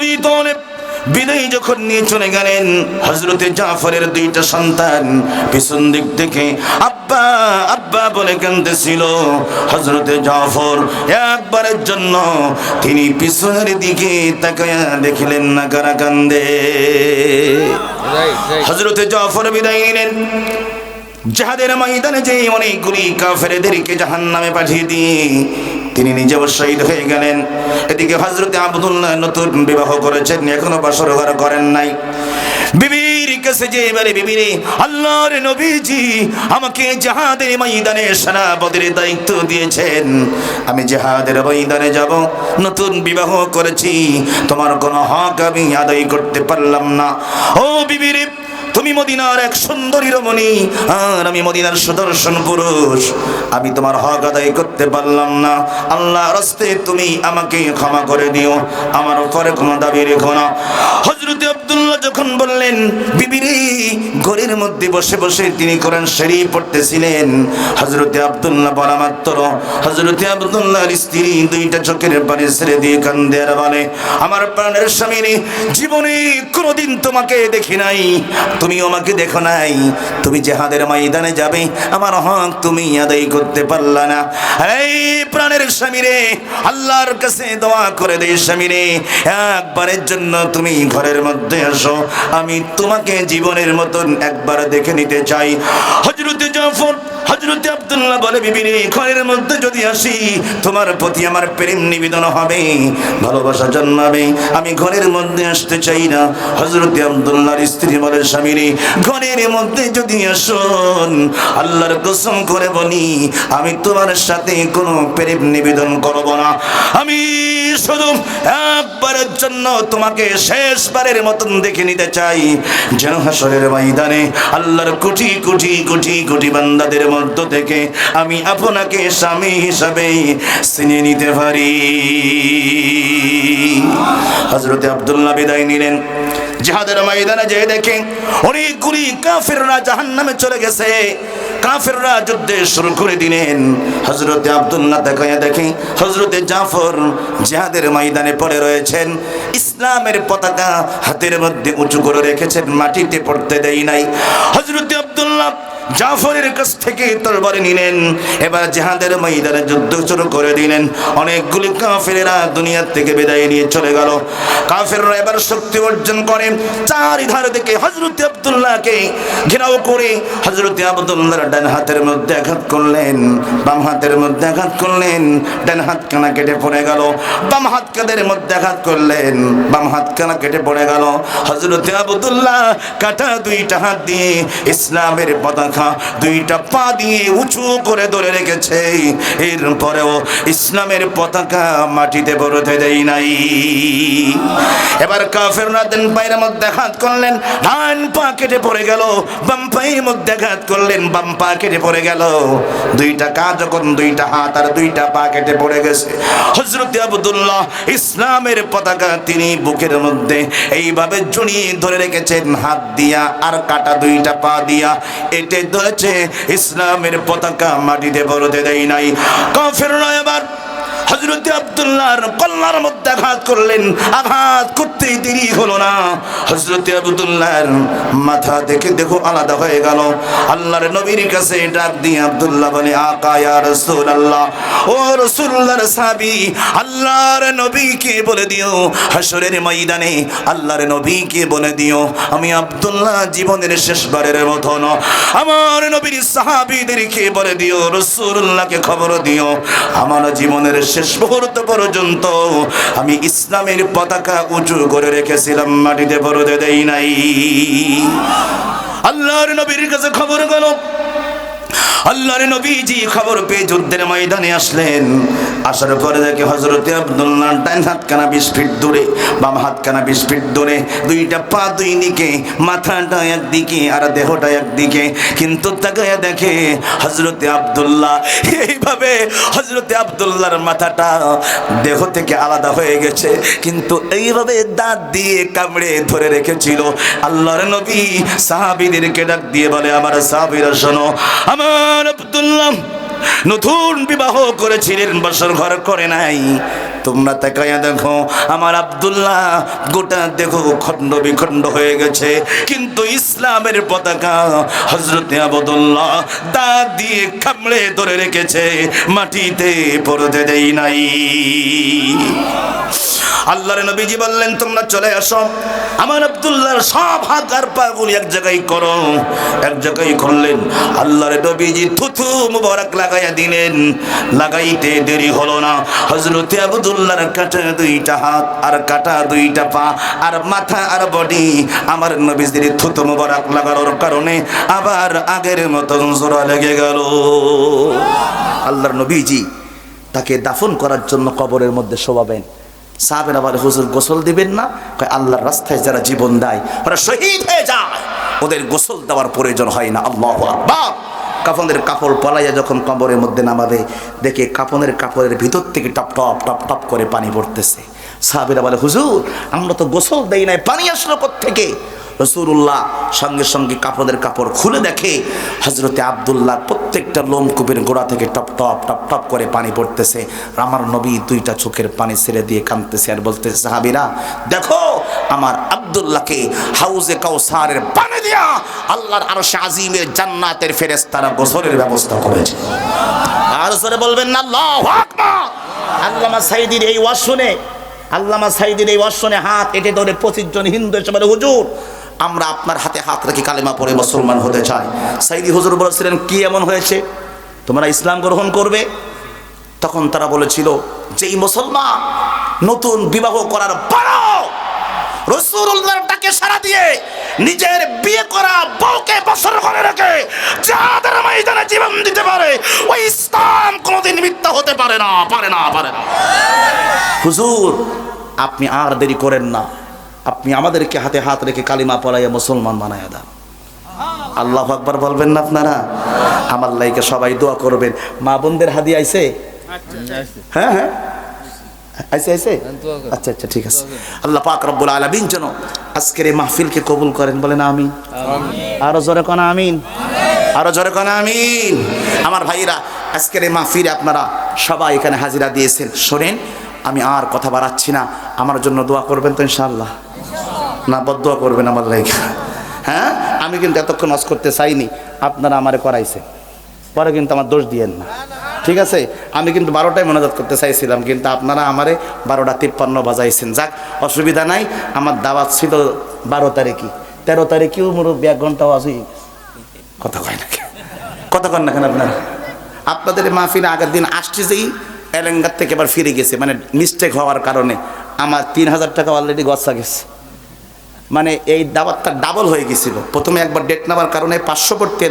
Abi Taleb বিদায় যখন নিয়ে চলে গেলেন, হযরতে জাফরের দুইটা সন্তান পিছন দিক থেকে আব্বা আব্বা বলে কাঁদতেছিল। হযরতে জাফর একবারের জন্য তিনি পিছনের দিকে তাকায়া দেখলেন না কারা কান্দে। হযরতে জাফর বিদায় নিলেন। জিহাদের ময়দানে যে অনেকগুলি কাফেরদেরকে জাহান্নামে পাঠিয়ে দিয়ে তিনি নিজেও শহীদ হয়ে গেলেন। এদিকে হযরতে আব্দুল্লাহ নতুন বিবাহ করেছেন, এখনো বাসর ঘর করেন নাই। বিবির কাছে যে এবারে বিবিরে, আল্লাহর নবীজি আমাকে জিহাদের ময়দানে সেনাপতির দায়িত্ব দিয়েছেন, আমি জিহাদের ময়দানে যাব, নতুন বিবাহ করেছি, তোমার কোনো হক আমি আদায় করতে পারলাম না। ও বিবিরে, তুমি মদিনার এক সুন্দরী রমণী আর আমি মদিনার সুদর্শন পুরুষ, আমি তোমার হক আদায় করতে পারলাম না, আল্লাহর রাস্তে তুমি আমাকে ক্ষমা করে দিও, আমার উপরে কোনো দাবি রেখো না। হযরত আব্দুল্লাহ যখন বললেন, বিবিরে ঘরের মধ্যে বসে বসে তিনি কোরআন শরীফ পড়তেছিলেন। হযরত আব্দুল্লাহ বলা মাত্র হযরত আব্দুল্লাহর স্ত্রী দুইটা চোখের পানি ছেড়ে দিয়ে কান্দে আর বলে, আমার প্রাণের স্বামী, জীবনে কোনোদিন তোমাকে দেখি নাই, তুমিও আমাকে দেখো নাই, তুমি জিহাদের ময়দানে যাবে, আমার হক তুমি আদায় করতে পারলা না। এই প্রাণের স্বামী রে, আল্লাহর কাছে দোয়া করে দে স্বামী রে, একবারের জন্য তুমি ঘরের মধ্যে আসো, আমি তোমাকে জীবনের মতন একবার দেখে নিতে চাই। হযরত জাফর হযরত আব্দুল্লাহ বলে, বিবি রে ঘরের মধ্যে যদি আসি, তোমার প্রতি আমার প্রেম নিবেদন হবে, ভালোবাসা জন্মাবে, আমি ঘরের মধ্যে আসতে চাই না। হযরত আব্দুল্লাহর স্ত্রী বলে, স্বামী রে ঘরের মধ্যে যদি আসুন, আল্লাহর কসম করে বলি আমি তোমার সাথে কোনো প্রেম নিবেদন করব না, আমি শুধু একবারের জন্য তোমাকে শেষবারের মতন দেখে নিতে চাই, যেন হাসরের ময়দানে আল্লাহর কোটি কোটি কোটি কোটি বান্দাদের মধ্য থেকে আমি আপনাকে স্বামী হিসাবে চিনে নিতে পারি। হযরত আব্দুল্লাহ বিদায় নিলেন। জিহাদের ময়দানে যে দেখে অনেকগুলি কাফেররা জাহান্নামে চলে গেছে, কাফেররা যুদ্ধে শুরু করে দিলেন। হযরত আব্দুল্লাহ তাকায়া দেখে হযরত জাফর জিহাদের ময়দানে পড়ে রয়েছেন, ইসলামের পতাকা হাতের মধ্যে উঁচু করে রেখেছেন, মাটিতে পড়তে দেয় নাই। হযরত আব্দুল্লাহ জাফরের কাছ থেকে তরবারি নিলেন, এবার জিহাদের ময়দানে যুদ্ধ শুরু করে দিলেন। অনেকগুলি কাফেররা দুনিয়া থেকে বিদায় নিয়ে চলে গেল। কাফেররা এবার শক্তি অর্জন করে চারিধার থেকে হযরত আব্দুল্লাহকে ঘেরাও করে হযরত আব্দুল্লাহর ডান হাতের মধ্যে আঘাত করলেন, বাম হাতের মধ্যে আঘাত করলেন, ডান হাত কানা কেটে পড়ে গেল, বাম হাত কাঁধের মধ্যে আঘাত করলেন, বাম হাত কানা কেটে পড়ে গেল। হযরত আব্দুল্লাহ কাটা দুইটা হাত দিয়ে ইসলামের পতাকা দুইটা পা দিয়ে উঁচু করে ধরে রেখেছে, এরপরেও ইসলামের পতাকা মাটিতে পড়তে দেয় নাই। এবার কাফেররা ডান পায়ের মধ্যে আঘাত করলেন, ডান পা কেটে পড়ে গেল, বাম পায়ের মধ্যে আঘাত করলেন, বাম পা কেটে পড়ে গেল। দুইটা কাঁধ যখন দুইটা হাত আর দুইটা পা কেটে পড়ে গেছে, হযরত আব্দুল্লাহ ইসলামের পতাকা তিনি বুকের মধ্যে এইভাবে জড়িয়ে ধরে রেখেছেন, হাত দিয়া আর কাটা দুইটা পা দিয়া এতে ধরেছে, ইসলামের পতাকা মাটিতে পড়তে দেয় নাই। কাফেররা এবার হযরত আব্দুল্লাহর কল্লার মধ্যে আঘাত করলেন, আঘাত করতেই দেরি হলো না, হযরত আব্দুল্লাহর মাথা দেখো আলাদা হয়ে গেল। আল্লাহর নবীর কাছে ডাক দিয়ে আব্দুল্লাহ বলে, আকা ইয়া রাসূলুল্লাহ, ও রাসূলুল্লাহর সাহাবী, আল্লাহর নবীকে বলে দিও হাসরের ময়দানে, আল্লাহর নবীকে বলে দিও আমি আব্দুল্লাহ জীবনের শেষবারের মতন আমার নবীর সাহাবীদেরকে বলে দিও, রাসূলুল্লাহকে খবর দিও আমার জীবনের শেষ মুহূর্ত পর্যন্ত আমি ইসলামের পতাকা উঁচু করে রেখেছিলাম, মাটিতে পড়তে দেই নাই। আল্লাহর নবীর কাছে খবর গেল, আল্লাহর নবীজি খবর পেয়ে যুদ্ধের ময়দানে আসলেন। আসার পরে দেখে হযরত আব্দুল্লাহ ডান হাত কানা 20 ফিট দূরে, বাম হাত কানা 20 ফিট দূরে, দুইটা পা দুই দিকে, মাথাটা একদিকে আর দেহটা একদিকে। কিন্তু তাকায়া দেখে হযরত আব্দুল্লাহ এইভাবে হযরত আব্দুল্লাহর মাথাটা দেহ থেকে আলাদা হয়ে গেছে, কিন্তু এইভাবে দাঁত দিয়ে কামড়ে ধরে রেখেছিল। আল্লাহর নবী সাহাবীদেরকে ডাক দিয়ে বলে, আমার সাহাবীরা শোনো, আমার আব্দুল্লাহ নতুন বিবাহ করেছিলেন, বছর ঘর করে নাই। তোমরা তাকাইয়া দেখো আমার আব্দুল্লাহ গোটা দেখো খণ্ড বিখণ্ড হয়ে গেছে, কিন্তু ইসলামের পতাকা হযরতে আবদুল্লাহ দাঁত দিয়ে কামড়ে ধরে রেখেছে, মাটিতে পড়তে দেই নাই। আল্লাহর নবীজি বললেন তোমরা চলে আসো, আমার আব্দুল্লাহর সব হাত আর পাগুলি এক জায়গায় করো। এক জায়গায় করলেন, আল্লাহর নবীজি থুথু মুবারক লাগাইয়া দিলেন। লাগাইতে দেরি হলো না, হযরতে আব্দুল্লাহর কাটা দুইটা হাত আর কাটা দুইটা পা আর মাথা আর বডি আমার নবীজির থুথু মুবারক লাগানোর কারণে আবার আগের মতন জোড়া লেগে গেল। আল্লাহর নবীজি তাকে দাফন করার জন্য কবরের মধ্যে শোয়াবেন। সাহাবেরা বলে হুজুর গোসল দিবেন না? কয় আল্লাহর রাস্তায় যারা জীবন দেয় ওরা শহীদ হয়ে যায়, ওদের গোসল দেওয়ার প্রয়োজন হয় না। আল্লাহু আকবার। কাফনের কাপড় পলাইয়া যখন কবরের মধ্যে নামাবে, দেখে কাফনের কাপড়ের ভিতর থেকে টপ টপ টপ টপ করে পানি পড়তেছে। সাহাবেরা বলে হুজুর আমরা তো গোসল দেই নাই, পানি আসলো কোত্থেকে? রাসূলুল্লাহ সঙ্গে সঙ্গে কাপড়ের কাপড় খুলে দেখে হযরতে আব্দুল্লাহ প্রত্যেকটা লোমকূপের গোড়া থেকে টপ টপ টপ টপ করে পানি পড়তেছে। আমার নবী দুইটা চোখের পানি ছেড়ে দিয়ে কাঁদতেছে আর বলতেছে সাহাবীরা দেখো আমার আব্দুল্লাহকে হাউজে কাউসারের পানি দিয়া আল্লাহর আরশে আজিমের জান্নাতের ফেরেশতারা গোসলের ব্যবস্থা করেছে। আর জোরে বলবেন না আল্লাহু আকবার। আল্লামা সাইদির এই ওয়াজ শুনে হাত এঁটে ধরে 25 জন হিন্দু এসে বলে হুজুর আমরা আপনার হাতে হাত রেখে কালেমা পড়ে মুসলমান হতে চাই। সাইদি হুজুর বলেছিলেন কি এমন হয়েছে তোমরা ইসলাম গ্রহণ করবে? তখন তারা বলেছিল যেই মুসলমান নতুন বিবাহ করার পরও রাসূলুল্লাহর ডাকে সাড়া দিয়ে নিজের বিয়ে করা বউকে বছর ঘরে রেখে জিহাদের ময়দানে জীবন দিতে পারে, ওই ইসলাম কোনোদিন মিথ্যা হতে পারে না। হুজুর আপনি আর দেরি করেন না, আপনি আমাদেরকে হাতে হাত রেখে কালিমা পড়াইয়া মুসলমান বানাইয়া দেন। আল্লাহু আকবার বলবেন না আপনারা? আমার লাইকে সবাই দোয়া করবেন। মা বোনদের হাদিয়া আইছে? হ্যাঁ হ্যাঁ আইছে। আচ্ছা ঠিক আছে। আল্লাহ পাক রব্বুল আলামিন যেন আজকের এই মাহফিলকে কবুল করেন, বলেন আমিন। আরো জোরে কোন আমিন, আরো জোরে কোন আমিন। আমার ভাইরা আজকের এই মাহফিলে আপনারা সবাই এখানে হাজিরা দিয়েছেন। শোনেন আমি আর কথা বাড়াচ্ছি না, আমার জন্য দোয়া করবেন তো ইনশাআল্লাহ? না বদদোয়া করবেন আমার লাইকে? হ্যাঁ আমি কিন্তু এতক্ষণ ওয়াজ করতে চাইনি, আপনারা আমারে করাইছেন, পরে কিন্তু আমার দোষ দিয়েন না, ঠিক আছে? আমি কিন্তু 12টায় মোনাজাত করতে চাইছিলাম, কিন্তু আপনারা আমারে 12:53 বাজাইছেন। যাক অসুবিধা নাই, আমার দাওয়াত ছিল 12 তারিখে, 13 তারিখেও মুরব্বি 1 ঘন্টা ওয়াজ হয়ে কথা কয় না কেন আপনারা? আপনাদের মাহফিলে আগের দিন আসছে যেই এলেঙ্গার থেকে এবার ফিরে গেছে, মানে মিস্টেক হওয়ার কারণে আমার 3000 টাকা অলরেডি গচ্ছা গেছে, মানে এই দাওয়াতটা ডাবল হয়ে গেছিল। প্রথমে একবার ডেট নেওয়ার কারণে 500 পড়তে